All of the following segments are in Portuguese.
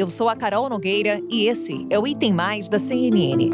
eu sou a Carol Nogueira e esse é o Item Mais da CNN.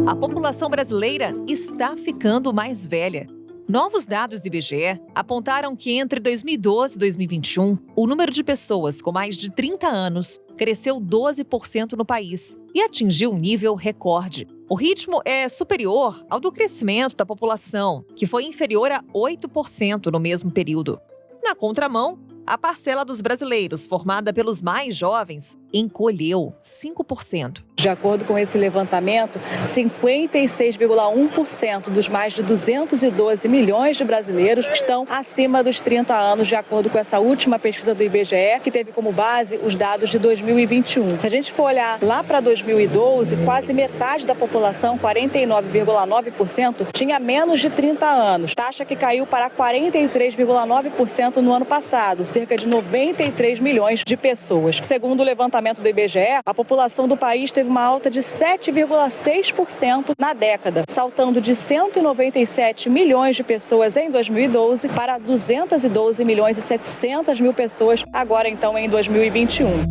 A população brasileira está ficando mais velha. Novos dados do IBGE apontaram que entre 2012 e 2021, o número de pessoas com mais de 30 anos cresceu 12% no país e atingiu um nível recorde. O ritmo é superior ao do crescimento da população, que foi inferior a 8% no mesmo período. Na contramão, a parcela dos brasileiros formada pelos mais jovens encolheu 5%. De acordo com esse levantamento, 56,1% dos mais de 212 milhões de brasileiros estão acima dos 30 anos, de acordo com essa última pesquisa do IBGE, que teve como base os dados de 2021. Se a gente for olhar lá para 2012, quase metade da população, 49,9%, tinha menos de 30 anos, taxa que caiu para 43,9% no ano passado, cerca de 93 milhões de pessoas. Segundo o levantamento do IBGE, a população do país teve uma alta de 7,6% na década, saltando de 197 milhões de pessoas em 2012 para 212 milhões e 700 mil pessoas agora então em 2021.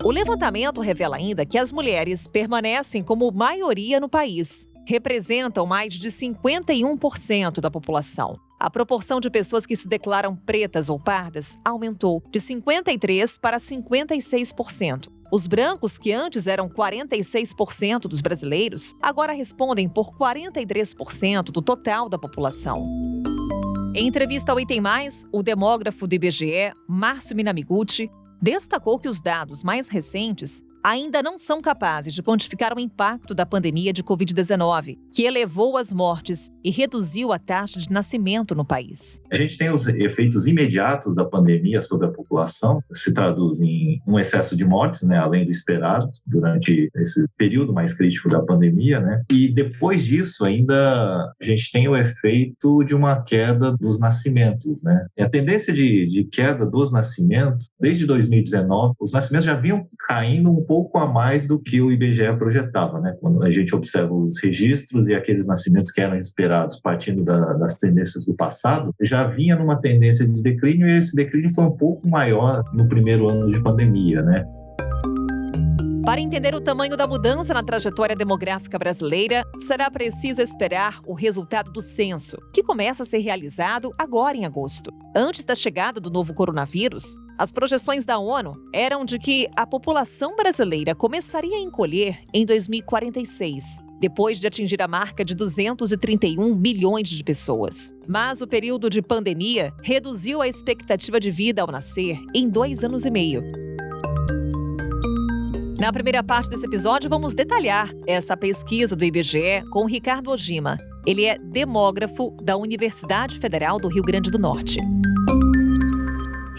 O levantamento revela ainda que as mulheres permanecem como maioria no país. Representam mais de 51% da população. A proporção de pessoas que se declaram pretas ou pardas aumentou de 53% para 56%. Os brancos, que antes eram 46% dos brasileiros, agora respondem por 43% do total da população. Em entrevista ao Item Mais, o demógrafo do IBGE, Márcio Minamiguchi, destacou que os dados mais recentes ainda não são capazes de quantificar o impacto da pandemia de Covid-19, que elevou as mortes e reduziu a taxa de nascimento no país. A gente tem os efeitos imediatos da pandemia sobre a população, se traduz em um excesso de mortes, além do esperado, durante esse período mais crítico da pandemia, E depois disso, ainda a gente tem o efeito de uma queda dos nascimentos, E a tendência de queda dos nascimentos, desde 2019, os nascimentos já vinham caindo um pouco a mais do que o IBGE projetava, Quando a gente observa os registros e aqueles nascimentos que eram esperados partindo das tendências do passado, já vinha numa tendência de declínio e esse declínio foi um pouco maior no primeiro ano de pandemia, Para entender o tamanho da mudança na trajetória demográfica brasileira, será preciso esperar o resultado do censo, que começa a ser realizado agora em agosto. Antes da chegada do novo coronavírus, as projeções da ONU eram de que a população brasileira começaria a encolher em 2046, depois de atingir a marca de 231 milhões de pessoas. Mas o período de pandemia reduziu a expectativa de vida ao nascer em 2 anos e meio. Na primeira parte desse episódio, vamos detalhar essa pesquisa do IBGE com o Ricardo Ojima. Ele é demógrafo da Universidade Federal do Rio Grande do Norte.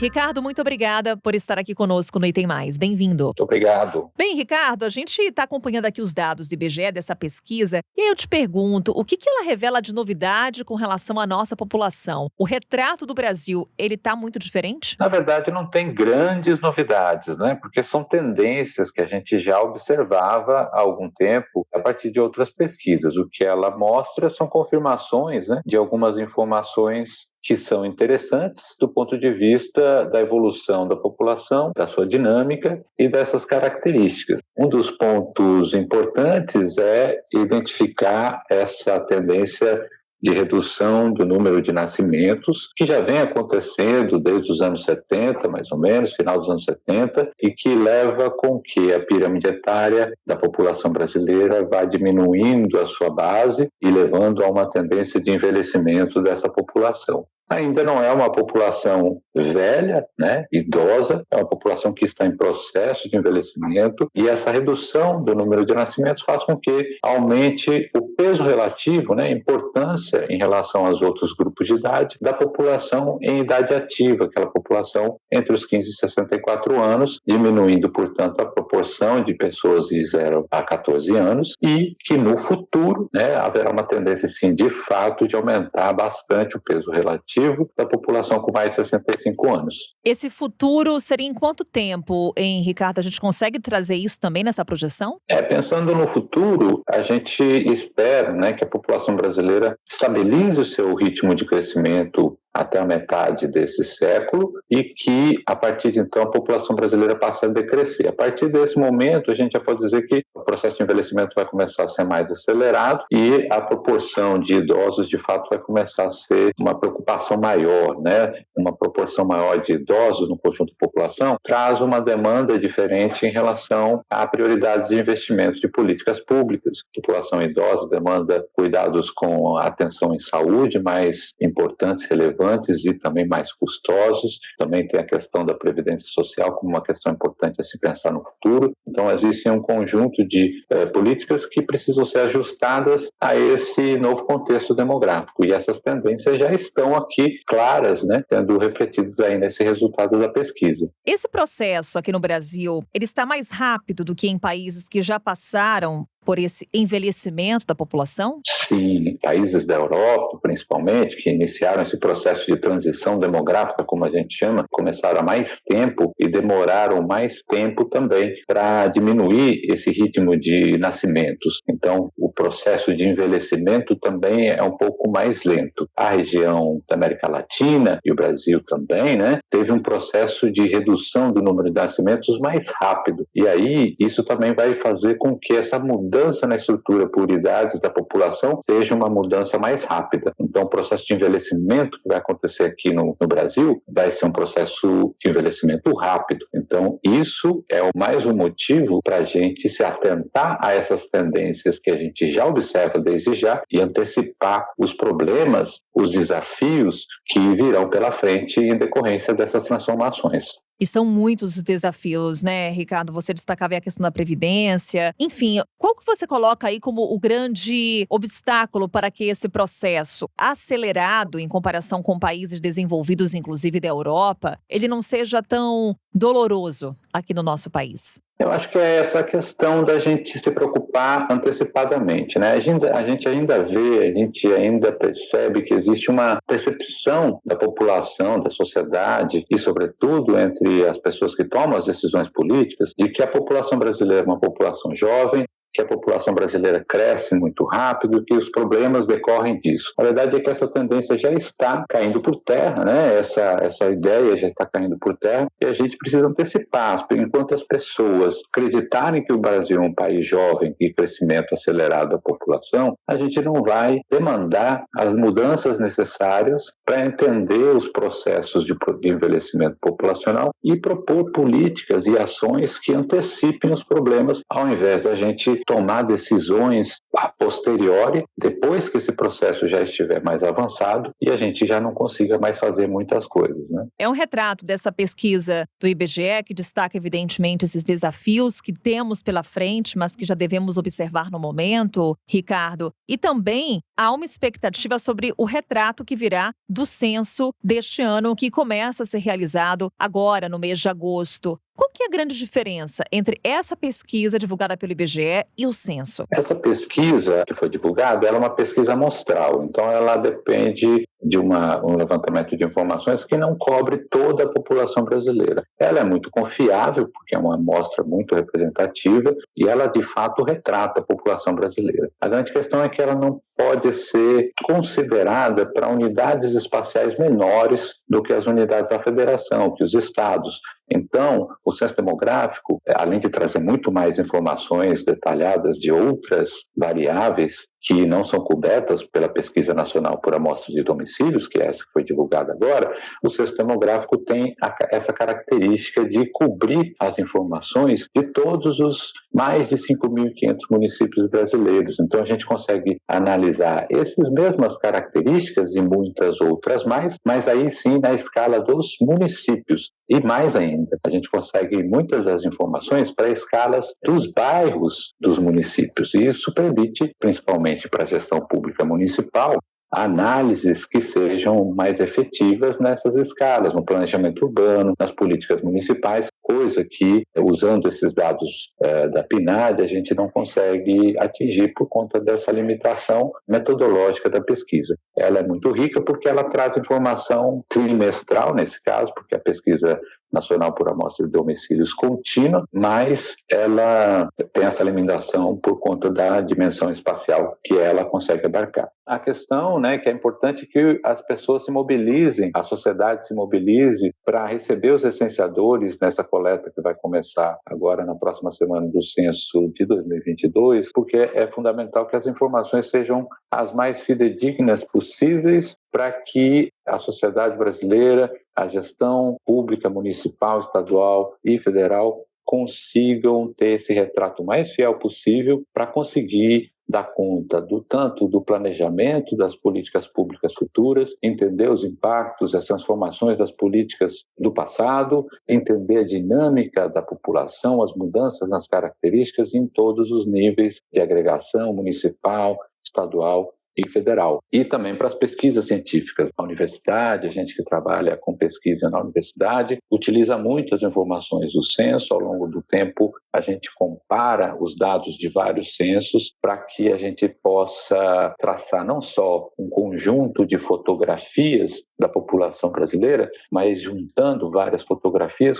Ricardo, muito obrigada por estar aqui conosco no Item Mais. Bem-vindo. Muito obrigado. Bem, Ricardo, a gente está acompanhando aqui os dados do IBGE, dessa pesquisa, e aí eu te pergunto, o que ela revela de novidade com relação à nossa população? O retrato do Brasil, ele está muito diferente? Na verdade, não tem grandes novidades, Porque são tendências que a gente já observava há algum tempo a partir de outras pesquisas. O que ela mostra são confirmações, de algumas informações que são interessantes do ponto de vista da evolução da população, da sua dinâmica e dessas características. Um dos pontos importantes é identificar essa tendência de redução do número de nascimentos, que já vem acontecendo desde os anos 70, mais ou menos, final dos anos 70, e que leva com que a pirâmide etária da população brasileira vá diminuindo a sua base e levando a uma tendência de envelhecimento dessa população. Ainda não é uma população velha, idosa, é uma população que está em processo de envelhecimento e essa redução do número de nascimentos faz com que aumente o peso relativo, a importância em relação aos outros grupos de idade da população em idade ativa, aquela população entre os 15 e 64 anos, diminuindo, portanto, a proporção de pessoas de 0 a 14 anos e que no futuro haverá uma tendência, sim, de fato, de aumentar bastante o peso relativo da população com mais de 65 anos. Esse futuro seria em quanto tempo, hein, Ricardo? A gente consegue trazer isso também nessa projeção? Pensando no futuro, a gente espera que a população brasileira estabilize o seu ritmo de crescimento até a metade desse século e que, a partir de então, a população brasileira passa a decrescer. A partir desse momento, a gente já pode dizer que o processo de envelhecimento vai começar a ser mais acelerado e a proporção de idosos, de fato, vai começar a ser uma preocupação maior, né? Uma proporção maior de idosos no conjunto da população traz uma demanda diferente em relação a prioridades de investimentos de políticas públicas. A população idosa demanda cuidados com atenção em saúde mais importantes, relevantes e também mais custosos. Também tem a questão da previdência social como uma questão importante a se pensar no futuro. Então, existe um conjunto de políticas que precisam ser ajustadas a esse novo contexto demográfico. E essas tendências já estão aqui claras, né, sendo refletidas aí nesse resultado da pesquisa. Esse processo aqui no Brasil, ele está mais rápido do que em países que já passaram por esse envelhecimento da população? Sim, países da Europa, principalmente, que iniciaram esse processo de transição demográfica, como a gente chama, começaram há mais tempo e demoraram mais tempo também para diminuir esse ritmo de nascimentos. Então, o processo de envelhecimento também é um pouco mais lento. A região da América Latina e o Brasil também, né, teve um processo de redução do número de nascimentos mais rápido. E aí, isso também vai fazer com que essa mudança na estrutura por idades da população seja uma mudança mais rápida. Então, o processo de envelhecimento que vai acontecer aqui no Brasil vai ser um processo de envelhecimento rápido. Então, isso é mais um motivo para a gente se atentar a essas tendências que a gente já observa desde já e antecipar os problemas, os desafios que virão pela frente em decorrência dessas transformações. E são muitos os desafios, né, Ricardo? Você destacava aí a questão da Previdência. Enfim, qual que você coloca aí como o grande obstáculo para que esse processo, acelerado em comparação com países desenvolvidos, inclusive da Europa, ele não seja tão doloroso aqui no nosso país? Eu acho que é essa questão da gente se preocupar antecipadamente, né? A gente ainda vê, a gente ainda percebe que existe uma percepção da população, da sociedade e, sobretudo, entre as pessoas que tomam as decisões políticas, de que a população brasileira é uma população jovem, que a população brasileira cresce muito rápido, que os problemas decorrem disso. A verdade é que essa tendência já está caindo por terra, né? Essa ideia já está caindo por terra e a gente precisa antecipar. Enquanto as pessoas acreditarem que o Brasil é um país jovem e crescimento acelerado da população, a gente não vai demandar as mudanças necessárias para entender os processos de envelhecimento populacional e propor políticas e ações que antecipem os problemas, ao invés da gente tomar decisões a posteriori, depois que esse processo já estiver mais avançado e a gente já não consiga mais fazer muitas coisas, né? É um retrato dessa pesquisa do IBGE que destaca, evidentemente, esses desafios que temos pela frente, mas que já devemos observar no momento, Ricardo. E também há uma expectativa sobre o retrato que virá do censo deste ano, que começa a ser realizado agora, no mês de agosto. Qual que é a grande diferença entre essa pesquisa divulgada pelo IBGE e o censo? Essa pesquisa que foi divulgada, ela é uma pesquisa amostral, então ela depende de um levantamento de informações que não cobre toda a população brasileira. Ela é muito confiável, porque é uma amostra muito representativa e ela, de fato, retrata a população brasileira. A grande questão é que ela não pode ser considerada para unidades espaciais menores do que as unidades da federação, que os estados. Então, o censo demográfico, além de trazer muito mais informações detalhadas de outras variáveis que não são cobertas pela Pesquisa Nacional por Amostra de Domicílios, que é essa que foi divulgada agora, o censo demográfico tem essa característica de cobrir as informações de todos os mais de 5.500 municípios brasileiros. Então, a gente consegue analisar essas mesmas características e muitas outras mais, mas aí sim na escala dos municípios. E mais ainda, a gente consegue muitas das informações para escalas dos bairros dos municípios. E isso permite, principalmente para a gestão pública municipal, análises que sejam mais efetivas nessas escalas, no planejamento urbano, nas políticas municipais, coisa que, usando esses dados da PNAD, a gente não consegue atingir por conta dessa limitação metodológica da pesquisa. Ela é muito rica porque ela traz informação trimestral, nesse caso, porque a pesquisa Nacional por Amostra de Domicílios contínua, mas ela tem essa limitação por conta da dimensão espacial que ela consegue abarcar. A questão, né, que é importante que as pessoas se mobilizem, a sociedade se mobilize para receber os recenseadores nessa coleta que vai começar agora na próxima semana do censo de 2022, porque é fundamental que as informações sejam as mais fidedignas possíveis para que a sociedade brasileira, a gestão pública, municipal, estadual e federal consigam ter esse retrato mais fiel possível para conseguir dar conta tanto do planejamento das políticas públicas futuras, entender os impactos, as transformações das políticas do passado, entender a dinâmica da população, as mudanças nas características em todos os níveis de agregação municipal, estadual e federal. E também para as pesquisas científicas. A universidade, a gente que trabalha com pesquisa na universidade, utiliza muito as informações do censo. Ao longo do tempo, a gente compara os dados de vários censos para que a gente possa traçar não só um conjunto de fotografias da população brasileira, mas juntando várias fotografias,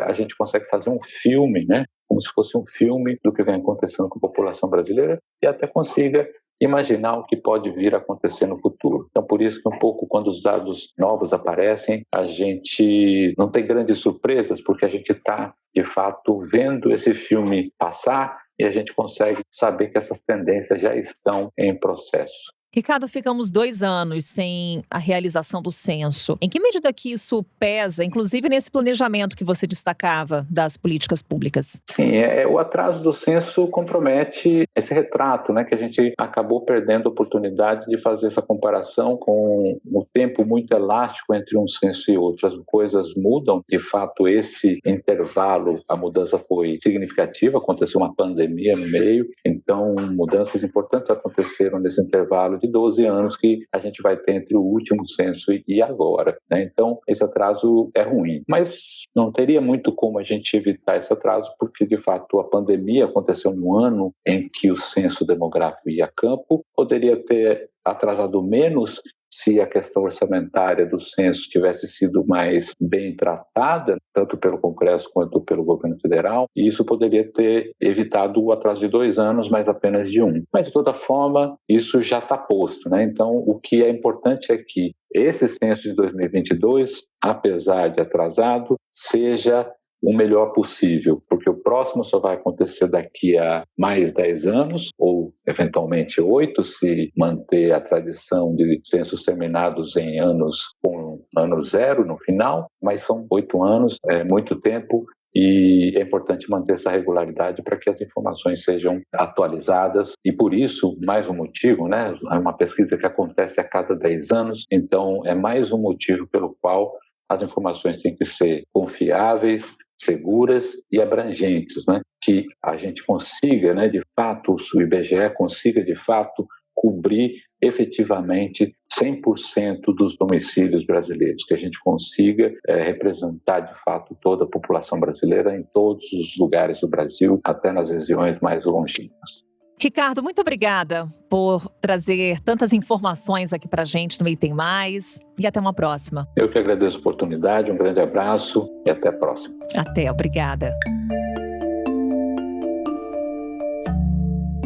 a gente consegue fazer um filme, né? Como se fosse um filme do que vem acontecendo com a população brasileira e até consiga imaginar o que pode vir a acontecer no futuro. Então, por isso que um pouco quando os dados novos aparecem, a gente não tem grandes surpresas, porque a gente está, de fato, vendo esse filme passar e a gente consegue saber que essas tendências já estão em processo. Ricardo, ficamos 2 anos sem a realização do censo. Em que medida que isso pesa, inclusive nesse planejamento que você destacava das políticas públicas? Sim, o atraso do censo compromete esse retrato, né, que a gente acabou perdendo a oportunidade de fazer essa comparação com um tempo muito elástico entre um censo e outro. As coisas mudam, de fato, esse intervalo, a mudança foi significativa, aconteceu uma pandemia no meio, então mudanças importantes aconteceram nesse intervalo de 12 anos que a gente vai ter entre o último censo e agora, né? Então, esse atraso é ruim. Mas não teria muito como a gente evitar esse atraso, porque, de fato, a pandemia aconteceu no ano em que o censo demográfico ia a campo, poderia ter atrasado menos se a questão orçamentária do censo tivesse sido mais bem tratada, tanto pelo Congresso quanto pelo governo federal, e isso poderia ter evitado o atraso de 2 anos, mas apenas de 1. Mas, de toda forma, isso já está posto, né? Então, o que é importante é que esse censo de 2022, apesar de atrasado, seja o melhor possível, porque o próximo só vai acontecer daqui a mais 10 anos, ou eventualmente 8, se manter a tradição de censos terminados em anos com ano zero no final, mas são 8 anos, é muito tempo, e é importante manter essa regularidade para que as informações sejam atualizadas e por isso, mais um motivo, né? É uma pesquisa que acontece a cada 10 anos, então é mais um motivo pelo qual as informações têm que ser confiáveis, seguras e abrangentes, né? Que a gente consiga, né, de fato, o IBGE consiga, de fato, cobrir efetivamente 100% dos domicílios brasileiros, que a gente consiga representar, de fato, toda a população brasileira em todos os lugares do Brasil, até nas regiões mais longínquas. Ricardo, muito obrigada por trazer tantas informações aqui pra gente no Item Mais e até uma próxima. Eu que agradeço a oportunidade, um grande abraço e até a próxima. Até, obrigada.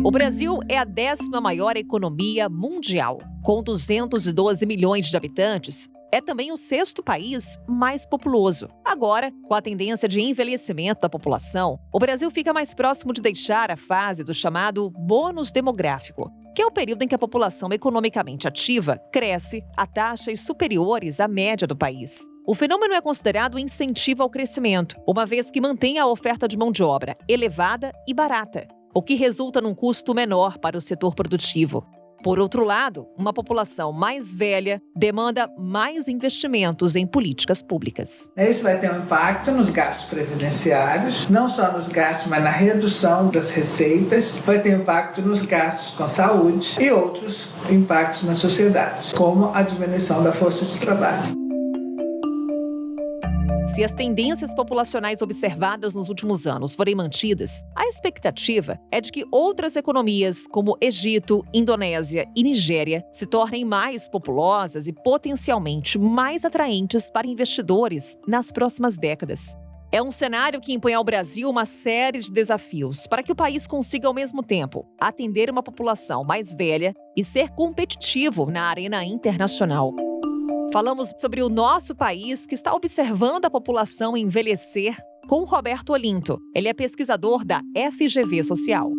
O Brasil é a 10ª maior economia mundial. Com 212 milhões de habitantes, é também o 6º país mais populoso. Agora, com a tendência de envelhecimento da população, o Brasil fica mais próximo de deixar a fase do chamado bônus demográfico, que é o período em que a população economicamente ativa cresce a taxas superiores à média do país. O fenômeno é considerado incentivo ao crescimento, uma vez que mantém a oferta de mão de obra elevada e barata, o que resulta num custo menor para o setor produtivo. Por outro lado, uma população mais velha demanda mais investimentos em políticas públicas. Isso vai ter um impacto nos gastos previdenciários, não só nos gastos, mas na redução das receitas, vai ter impacto nos gastos com saúde e outros impactos na sociedade, como a diminuição da força de trabalho. Se as tendências populacionais observadas nos últimos anos forem mantidas, a expectativa é de que outras economias, como Egito, Indonésia e Nigéria, se tornem mais populosas e potencialmente mais atraentes para investidores nas próximas décadas. É um cenário que impõe ao Brasil uma série de desafios para que o país consiga, ao mesmo tempo, atender uma população mais velha e ser competitivo na arena internacional. Falamos sobre o nosso país, que está observando a população envelhecer, com Roberto Olinto. Ele é pesquisador da FGV Social.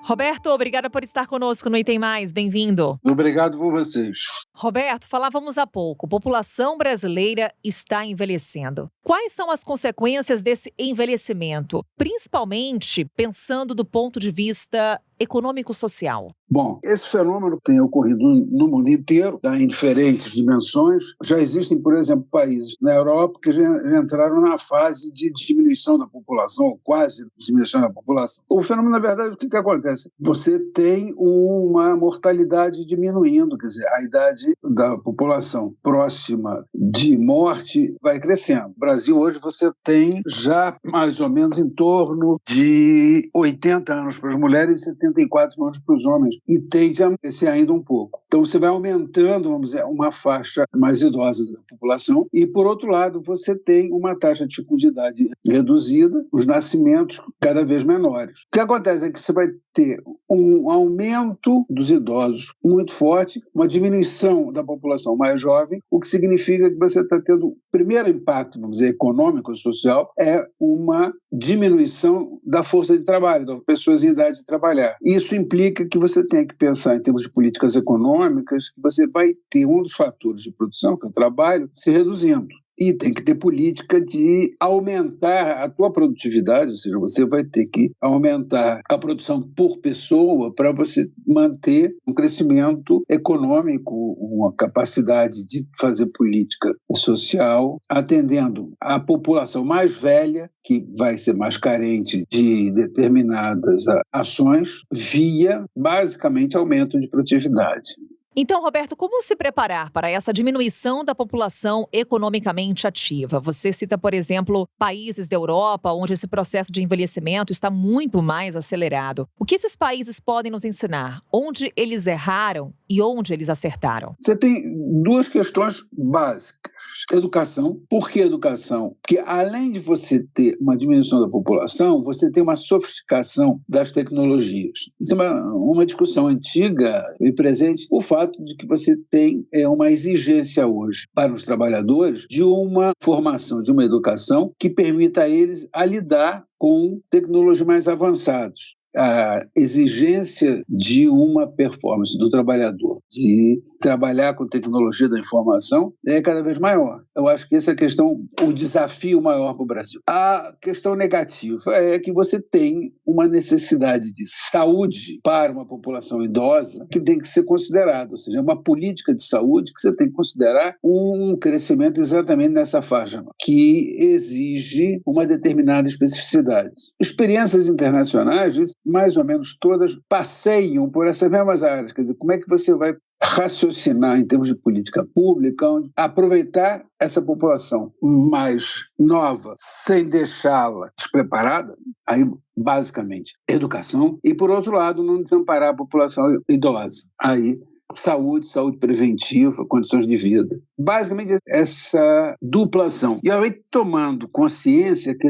Roberto, obrigada por estar conosco no Item Mais. Bem-vindo. Obrigado por vocês. Roberto, falávamos há pouco, a população brasileira está envelhecendo. Quais são as consequências desse envelhecimento, principalmente pensando do ponto de vista econômico-social? Bom, esse fenômeno tem ocorrido no mundo inteiro, em diferentes dimensões. Já existem, por exemplo, países na Europa que já entraram na fase de diminuição da população, ou quase diminuição da população. O fenômeno, na verdade, o que acontece? Você tem uma mortalidade diminuindo, quer dizer, a idade da população próxima de morte vai crescendo. No Brasil, hoje, você tem já mais ou menos em torno de 80 anos para as mulheres e 74 anos para os homens, e tende a crescer ainda um pouco. Então, você vai aumentando, vamos dizer, uma faixa mais idosa da população, e, por outro lado, você tem uma taxa de fecundidade reduzida, os nascimentos cada vez menores. O que acontece é que você vai ter um aumento dos idosos muito forte, uma diminuição da população mais jovem, o que significa que você está tendo o primeiro impacto, vamos dizer, econômico e social, é uma diminuição da força de trabalho, das pessoas em idade de trabalhar. Isso implica que você tem que pensar em termos de políticas econômicas, que você vai ter um dos fatores de produção, que é o trabalho, se reduzindo. E tem que ter política de aumentar a tua produtividade, ou seja, você vai ter que aumentar a produção por pessoa para você manter um crescimento econômico, uma capacidade de fazer política social, atendendo a população mais velha, que vai ser mais carente de determinadas ações, via, basicamente, aumento de produtividade. Então, Roberto, como se preparar para essa diminuição da população economicamente ativa? Você cita, por exemplo, países da Europa, onde esse processo de envelhecimento está muito mais acelerado. O que esses países podem nos ensinar? Onde eles erraram e onde eles acertaram? Você tem duas questões básicas. Educação. Por que educação? Porque além de você ter uma diminuição da população, você tem uma sofisticação das tecnologias. Isso é uma discussão antiga e presente, o fato de que você tem uma exigência hoje para os trabalhadores de uma formação, de uma educação que permita a eles a lidar com tecnologias mais avançadas. A exigência de uma performance do trabalhador, de trabalhar com tecnologia da informação, é cada vez maior. Eu acho que essa é a questão, o desafio maior para o Brasil. A questão negativa é que você tem uma necessidade de saúde para uma população idosa que tem que ser considerada, ou seja, uma política de saúde que você tem que considerar um crescimento exatamente nessa faixa, que exige uma determinada especificidade. Experiências internacionais, mais ou menos todas, passeiam por essas mesmas áreas. Quer dizer, como é que você vai raciocinar em termos de política pública, aproveitar essa população mais nova sem deixá-la despreparada, aí basicamente educação, e por outro lado não desamparar a população idosa, aí saúde preventiva, condições de vida. Basicamente essa dupla ação. E aí tomando consciência, que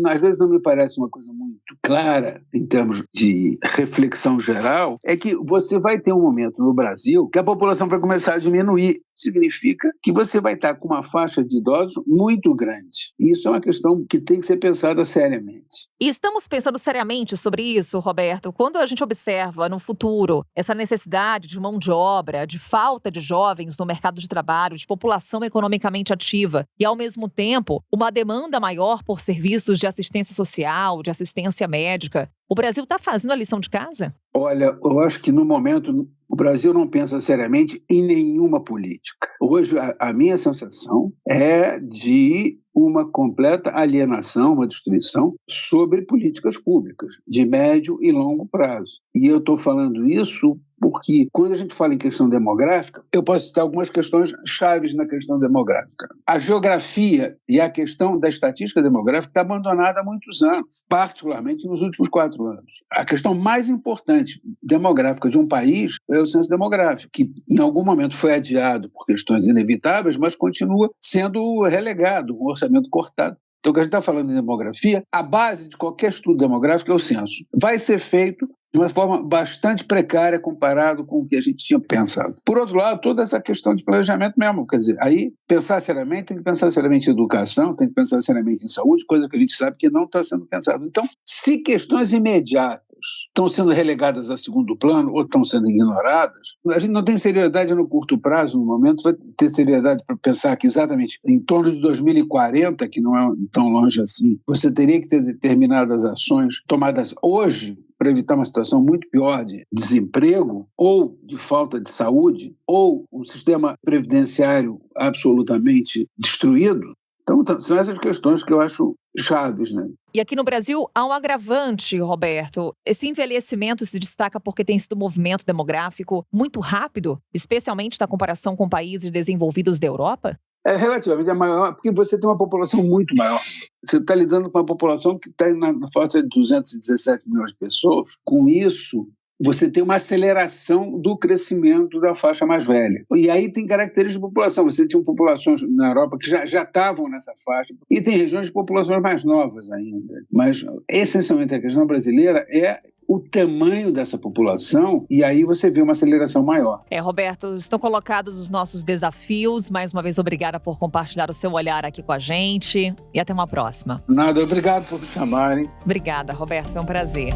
às vezes não me parece uma coisa muito clara em termos de reflexão geral, é que você vai ter um momento no Brasil que a população vai começar a diminuir. Significa que você vai estar com uma faixa de idosos muito grande. Isso é uma questão que tem que ser pensada seriamente. E estamos pensando seriamente sobre isso, Roberto, quando a gente observa no futuro essa necessidade de mão de obra, de falta de jovens no mercado de trabalho, de população economicamente ativa e, ao mesmo tempo, uma demanda maior por serviços de assistência social, de assistência médica. O Brasil está fazendo a lição de casa? Olha, eu acho que no momento o Brasil não pensa seriamente em nenhuma política. Hoje a minha sensação é de uma completa alienação, uma destruição sobre políticas públicas de médio e longo prazo. E eu estou falando isso porque quando a gente fala em questão demográfica, eu posso citar algumas questões chaves na questão demográfica. A geografia e a questão da estatística demográfica está abandonada há muitos anos, particularmente nos últimos 4 anos. A questão mais importante demográfica de um país é o censo demográfico, que em algum momento foi adiado por questões inevitáveis, mas continua sendo relegado, um orçamento cortado. Então, o que a gente está falando em demografia, a base de qualquer estudo demográfico é o censo. Vai ser feito de uma forma bastante precária comparado com o que a gente tinha pensado. Por outro lado, toda essa questão de planejamento mesmo, quer dizer, aí pensar seriamente, tem que pensar seriamente em educação, tem que pensar seriamente em saúde, coisa que a gente sabe que não está sendo pensado. Então, se questões imediatas estão sendo relegadas a segundo plano ou estão sendo ignoradas, a gente não tem seriedade no curto prazo, no momento, vai ter seriedade para pensar que exatamente em torno de 2040, que não é tão longe assim, você teria que ter determinadas ações tomadas hoje para evitar uma situação muito pior de desemprego ou de falta de saúde ou um sistema previdenciário absolutamente destruído. Então, são essas questões que eu acho chaves, né? E aqui no Brasil há um agravante, Roberto. Esse envelhecimento se destaca porque tem sido um movimento demográfico muito rápido, especialmente na comparação com países desenvolvidos da Europa? É relativamente maior, porque você tem uma população muito maior. Você está lidando com uma população que está na faixa de 217 milhões de pessoas. Com isso, você tem uma aceleração do crescimento da faixa mais velha. E aí tem características de população. Você tem populações na Europa que já estavam nessa faixa, e tem regiões de populações mais novas ainda. Mas, essencialmente, a questão brasileira é o tamanho dessa população, e aí você vê uma aceleração maior. Roberto, estão colocados os nossos desafios. Mais uma vez, obrigada por compartilhar o seu olhar aqui com a gente. E até uma próxima. Nada, obrigado por me chamarem. Obrigada, Roberto, foi um prazer.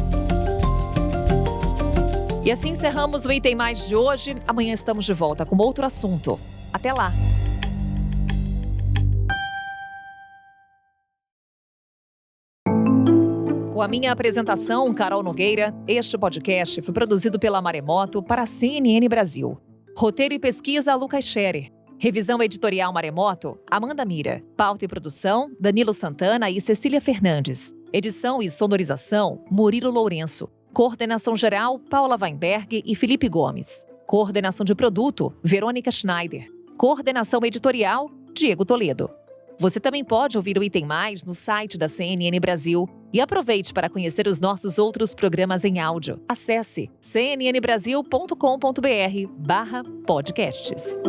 E assim encerramos o Item Mais de hoje. Amanhã estamos de volta com outro assunto. Até lá! Com a minha apresentação, Carol Nogueira, este podcast foi produzido pela Maremoto para a CNN Brasil. Roteiro e pesquisa, Lucas Scherer. Revisão editorial Maremoto, Amanda Mira. Pauta e produção, Danilo Santana e Cecília Fernandes. Edição e sonorização, Murilo Lourenço. Coordenação geral, Paula Weinberg e Felipe Gomes. Coordenação de produto, Verônica Schneider. Coordenação editorial, Diego Toledo. Você também pode ouvir o Item Mais no site da CNN Brasil. E aproveite para conhecer os nossos outros programas em áudio. Acesse cnnbrasil.com.br/podcasts.